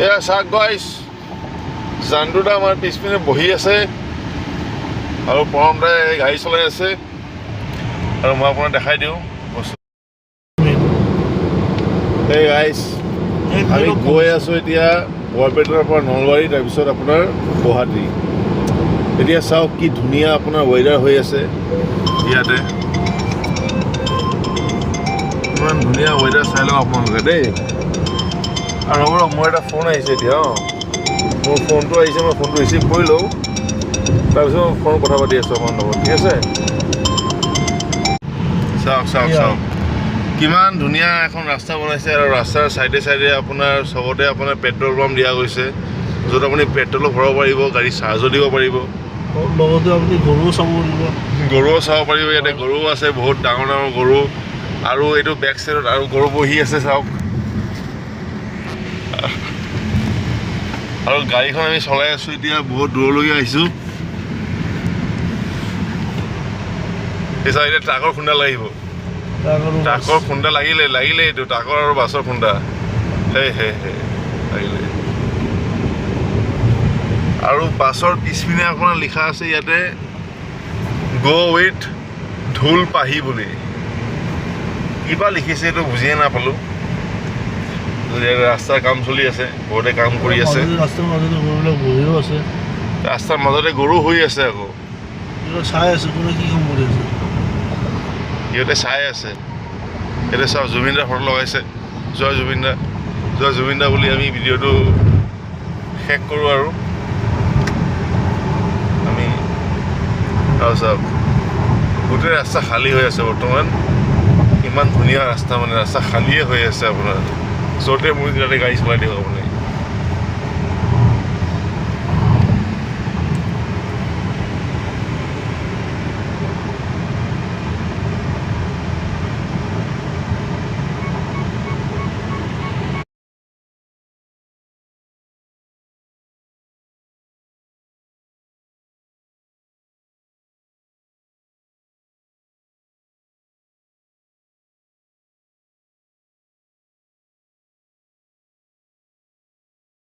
এয়া চাওক গাইছ, জানটোদা আমাৰ পিছপিনে বহি আছে আৰু পৰমদাই গাড়ী চলাই আছে। আৰু মই আপোনাক দেখাই দিওঁ বস্তু। এই গাইছ, আমি গৈ আছোঁ এতিয়া বৰপেটাৰ পৰা নলবাৰী, তাৰপিছত আপোনাৰ গুৱাহাটী। এতিয়া চাওক কি ধুনীয়া আপোনাৰ ৱেডাৰ হৈ আছে ইয়াতে। ইমান ধুনীয়া ৱেডাৰ চাই লওক আপোনালোকে দেই। আৰু ৰ'ব, মোৰ এটা ফোন আহিছে এতিয়া। মোৰ ফোনটো আহিছে, মই ফোনটো ৰিচিভ কৰি লওঁ, তাৰপিছত মই ফোন কথা পাতি আছোঁ আপোনাৰ লগত, ঠিক আছে? চাওক চাওক চাওক কিমান ধুনীয়া এখন ৰাস্তা বনাইছে। আৰু ৰাস্তাৰ চাইডে চাইডে আপোনাৰ চবতে আপোনাৰ পেট্ৰল পাম্প দিয়া গৈছে, য'ত আপুনি পেট্ৰলো ভৰাব পাৰিব, গাড়ী চাৰ্জো দিব পাৰিব, লগতে আপুনি গৰুও চাব পাৰিব। গৰুও চাব পাৰিব। ইয়াতে গৰু আছে, বহুত ডাঙৰ ডাঙৰ গৰু। আৰু এইটো বেক চাইডত আৰু গৰু বহি আছে চাওক। আৰু গাড়ীখন আমি চলাই আছোঁ এতিয়া, বহুত দূৰলৈকে আহিছোঁ। এই চাওক, এতিয়া ট্ৰাকৰ খুন্দা লাগিব। ট্ৰাকৰ খুন্দা লাগিলে এইটো ট্ৰাকৰ আৰু বাছৰ খুন্দা। লাগিলে। আৰু বাছৰ পিছপিনে আপোনাৰ লিখা আছে ইয়াতে গ' উইথ ঢোল পাহি বুলি। কিবা লিখিছে এইটো বুজিয়ে নাপালোঁ। ৰাস্তাৰ কাম চলি আছে, বহুতে কাম কৰি আছে। ৰাস্তাৰ মাজতে গৰুবিলাক বহিও আছে। ৰাস্তাৰ মাজতে গৰু হৈ আছে আকৌ। চাই আছে কোনে কি কাম কৰি আছে। সিহঁতে চাই আছে। এতিয়া চাওক, জুবিনদাৰ ফটো লগাইছে। জয় জুবিনদা, জয় জুবিনদা বুলি আমি ভিডিঅ'টো শেষ কৰোঁ আৰু আমি। আৰু চাওক, গোটেই ৰাস্তা খালী হৈ আছে বৰ্তমান। ইমান ধুনীয়া ৰাস্তা, মানে ৰাস্তা খালীয়ে হৈ আছে আপোনাৰ। য'তে মোৰ তাতে গাড়ী চলাই দিয়ক আপুনি।